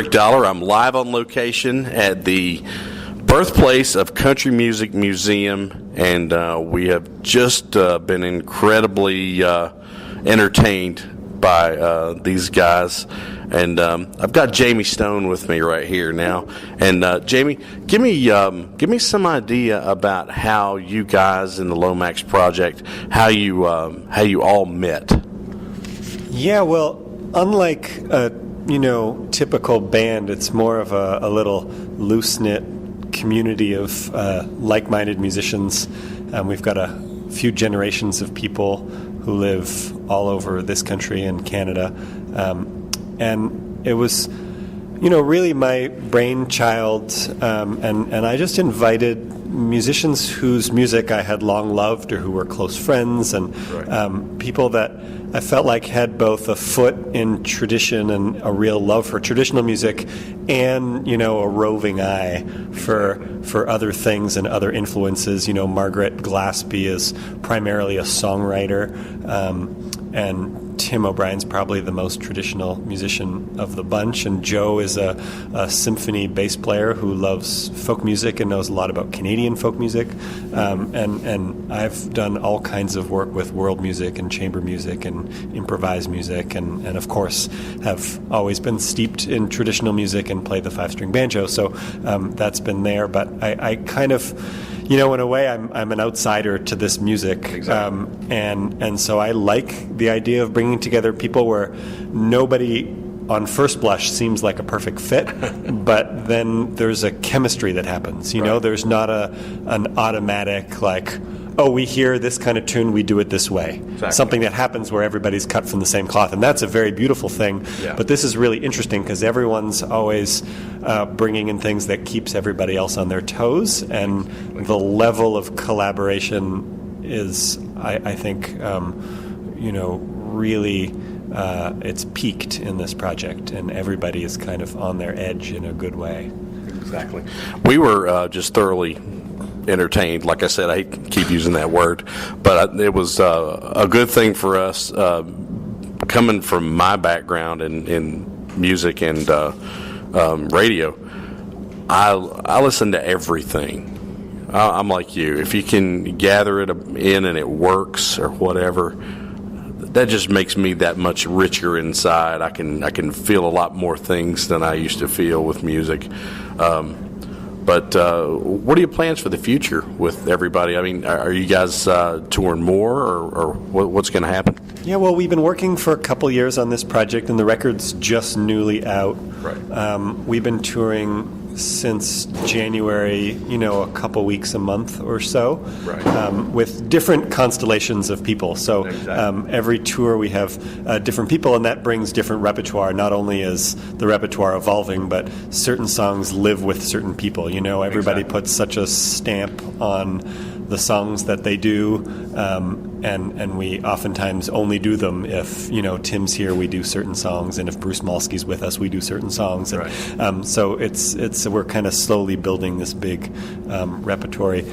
Rick Dollar. I'm live on location at the Birthplace of Country Music Museum, and we have just been incredibly entertained by these guys. And I've got Jayme Stone with me right here now. And Jayme, give me some idea about how you guys in the Lomax project, how you all met. Yeah, well, unlike a typical band, it's more of a little loose-knit community of like-minded musicians. We've got a few generations of people who live all over this country and Canada. And it was, really my brainchild, and I just invited musicians whose music I had long loved or who were close friends, and people that I felt like had both a foot in tradition and a real love for traditional music, and a roving eye for other things and other influences. Margaret Glaspie is primarily a songwriter, and Tim O'Brien's probably the most traditional musician of the bunch, and Joe is a symphony bass player who loves folk music and knows a lot about Canadian folk music, and I've done all kinds of work with world music and chamber music and improvised music, and of course have always been steeped in traditional music and play the 5-string banjo, so that's been there, but I kind of, in a way, I'm an outsider to this music, exactly. And so I like the idea of bringing together people where nobody on first blush seems like a perfect fit, but then there's a chemistry that happens. There's not an automatic we hear this kind of tune, we do it this way. Exactly. Something that happens where everybody's cut from the same cloth, and that's a very beautiful thing. Yeah. But this is really interesting because everyone's always bringing in things that keeps everybody else on their toes, and the level of collaboration is, I think, really it's peaked in this project, and everybody is kind of on their edge in a good way. Exactly. We were just thoroughly entertained. Like I said, I hate to keep using that word, but it was a good thing for us, coming from my background in music and radio. I listen to everything. I'm like you. If you can gather it in and it works or whatever, that just makes me that much richer inside. I can feel a lot more things than I used to feel with music. But what are your plans for the future with everybody? I mean, are you guys touring more, or what's going to happen? Yeah, well, we've been working for a couple years on this project, and the record's just newly out. Right. We've been touring since January, a couple weeks a month or so, right. With different constellations of people. So exactly. Every tour we have different people, and that brings different repertoire. Not only is the repertoire evolving, but certain songs live with certain people. Everybody Exactly. puts such a stamp on the songs that they do, and we oftentimes only do them if Tim's here, we do certain songs, and if Bruce Malsky's with us, we do certain songs. And, right. So it's we're kind of slowly building this big repertory.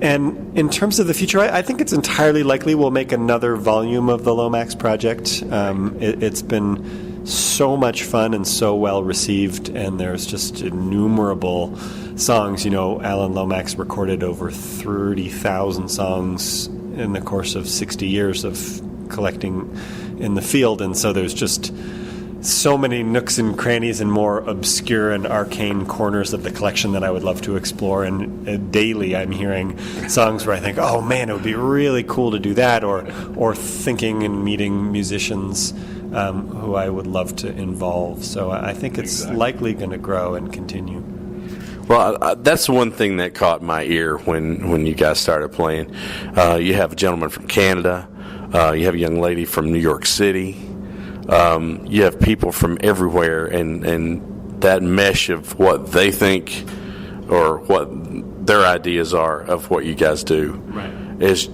And in terms of the future, I think it's entirely likely we'll make another volume of the Lomax project. It's been so much fun and so well received, and there's just innumerable songs. Alan Lomax recorded over 30,000 songs in the course of 60 years of collecting in the field, and so there's just so many nooks and crannies and more obscure and arcane corners of the collection that I would love to explore. And daily I'm hearing songs where I think, oh man, it would be really cool to do that, or thinking and meeting musicians who I would love to involve. So I think it's likely going to grow and continue. Well, that's one thing that caught my ear when you guys started playing. You have a gentleman from Canada. You have a young lady from New York City. You have people from everywhere, and that mesh of what they think or what their ideas are of what you guys do is,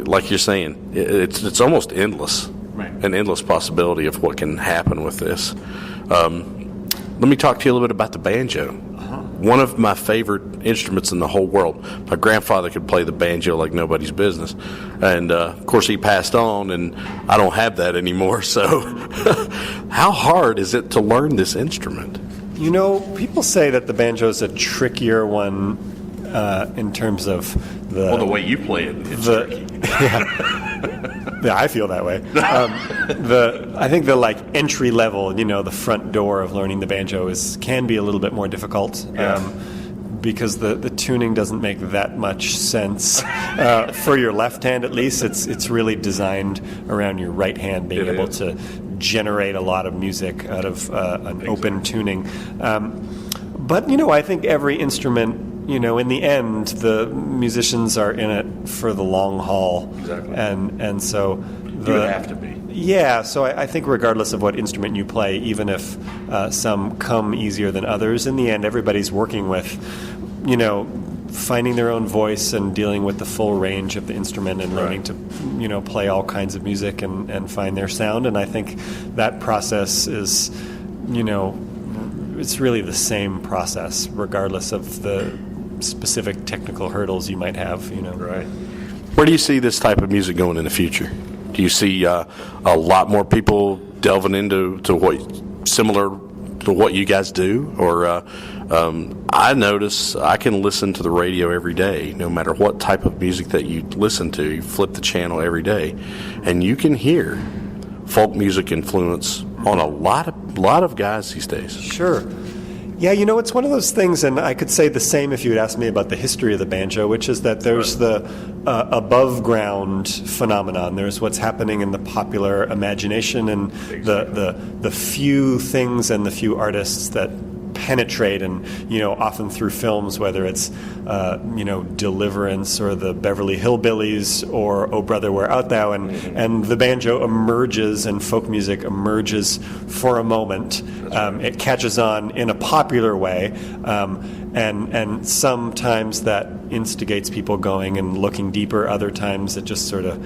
like you're saying, it's almost endless, an endless possibility of what can happen with this. Let me talk to you a little bit about the banjo. One of my favorite instruments in the whole world. My grandfather could play the banjo like nobody's business. And, of course, he passed on, and I don't have that anymore. So how hard is it to learn this instrument? You know, people say that the banjo is a trickier one in terms of the way you play it, it's tricky. Yeah, I feel that way. I think the entry level, the front door of learning the banjo can be a little bit more difficult. Because the tuning doesn't make that much sense for your left hand. At least it's really designed around your right hand, being able to generate a lot of music out of an open tuning. But I think every instrument, in the end, the musicians are in it for the long haul. Exactly. And so you would have to be. Yeah, so I think regardless of what instrument you play, even if some come easier than others, in the end, everybody's working with, finding their own voice and dealing with the full range of the instrument and learning to, play all kinds of music and find their sound. And I think that process is, it's really the same process, regardless of the specific technical hurdles you might have, Right. Where do you see this type of music going in the future? Do you see a lot more people delving into what similar to what you guys do? Or I notice I can listen to the radio every day, no matter what type of music that you listen to. You flip the channel every day, and you can hear folk music influence on a lot of guys these days. Sure. Yeah, it's one of those things, and I could say the same if you had asked me about the history of the banjo, which is that there's the above-ground phenomenon. There's what's happening in the popular imagination and the few things and the few artists that penetrate, and often through films, whether it's Deliverance or the Beverly Hillbillies or Oh Brother Where Art Thou, and the banjo emerges and folk music emerges for a moment. It catches on in a popular way, and sometimes that instigates people going and looking deeper. Other times it just sort of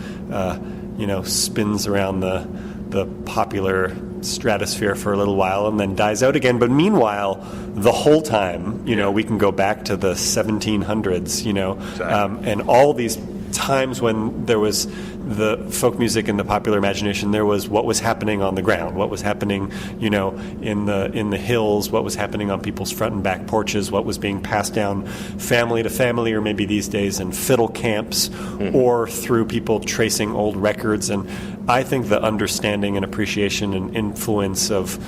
spins around the popular stratosphere for a little while and then dies out again. But meanwhile, the whole time, we can go back to the 1700s, Exactly. And all these times when there was the folk music and the popular imagination, there was what was happening on the ground, what was happening, in the hills, what was happening on people's front and back porches, what was being passed down family to family, or maybe these days in fiddle camps, or through people tracing old records. And I think the understanding and appreciation and influence of,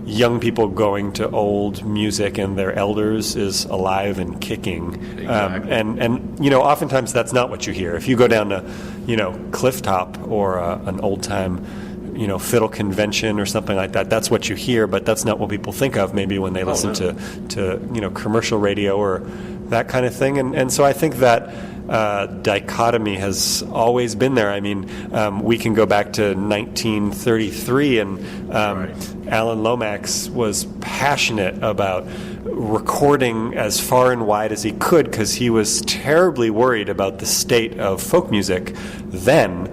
young people going to old music and their elders is alive and kicking. Exactly. And oftentimes that's not what you hear. If you go down to, Clifftop or an old-time, fiddle convention or something like that, that's what you hear, but that's not what people think of maybe when they listen to commercial radio or that kind of thing. And so I think that dichotomy has always been there. I mean, we can go back to 1933, and Alan Lomax was passionate about recording as far and wide as he could because he was terribly worried about the state of folk music then,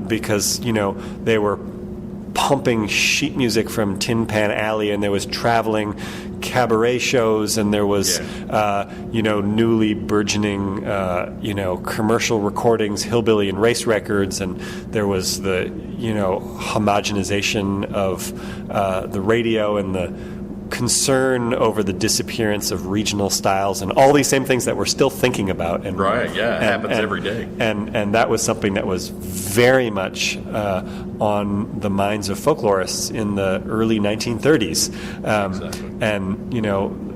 because they were pumping sheet music from Tin Pan Alley, and there was traveling cabaret shows, and there was newly burgeoning commercial recordings, hillbilly and race records, and there was the homogenization of the radio and the concern over the disappearance of regional styles and all these same things that we're still thinking about. And, it happens every day. And that was something that was very much on the minds of folklorists in the early 1930s. Exactly. And,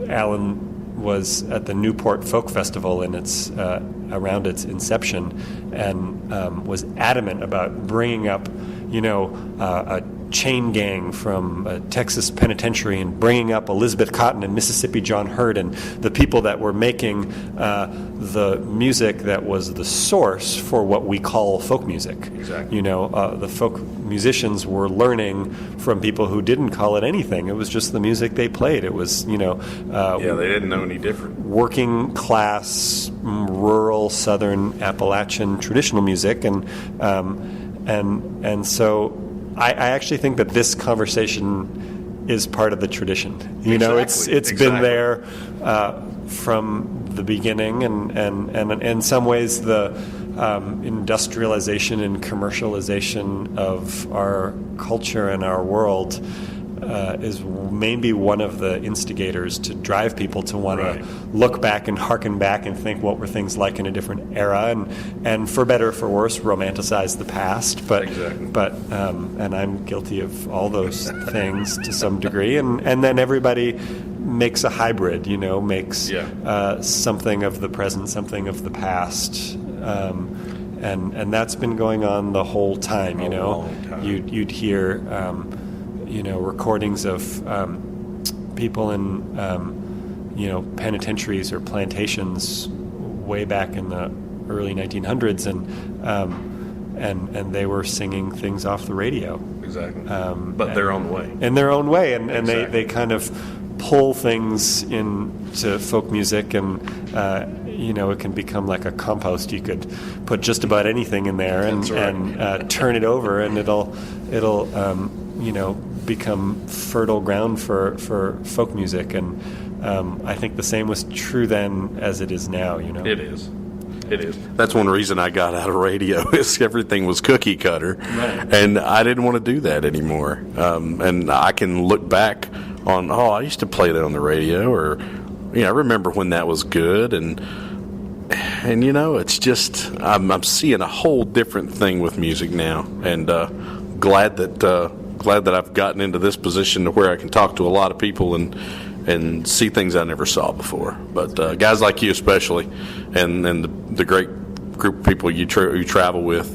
Alan was at the Newport Folk Festival in its around its inception, and was adamant about bringing up, a chain gang from a Texas penitentiary and bringing up Elizabeth Cotton and Mississippi John Hurt and the people that were making the music that was the source for what we call folk music. Exactly. The folk musicians were learning from people who didn't call it anything. It was just the music they played. It was, they didn't know any different. Working class, rural, southern Appalachian traditional music, and so I actually think that this conversation is part of the tradition. You know, it's been there from the beginning, and in some ways the industrialization and commercialization of our culture and our world is maybe one of the instigators to drive people to want to look back and harken back and think what were things like in a different era, and for better or for worse, romanticize the past. But and I'm guilty of all those things to some degree. And then everybody makes a hybrid, you know, makes something of the present, something of the past. And that's been going on the whole time, you know. You'd hear you know, recordings of people in, you know, penitentiaries or plantations way back in the early 1900s, and they were singing things off the radio. Exactly. But their own way. In their own way, and they kind of pull things into folk music, and you know, it can become like a compost. You could put just about anything in there and turn it over, and it'll you know, become fertile ground for folk music. And I think the same was true then as it is now, you know. It is. That's one reason I got out of radio, is everything was cookie cutter, and I didn't want to do that anymore. And I can look back on, I used to play that on the radio, or, you know, I remember when that was good, and you know, it's just, I'm seeing a whole different thing with music now, and glad that I've gotten into this position to where I can talk to a lot of people and see things I never saw before. But guys like you especially, and the great group of people you travel with,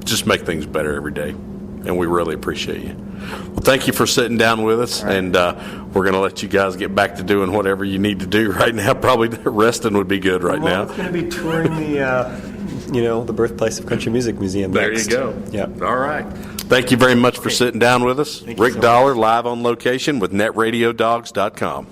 just make things better every day, and we really appreciate you. Well, thank you for sitting down with us, and we're going to let you guys get back to doing whatever you need to do right now. Probably resting would be good now. It's going to be touring the Birthplace of Country Music Museum next. There you go. Yeah. All right. Thank you very much for sitting down with us. Rick Dollar, live on location with NetRadioDogs.com.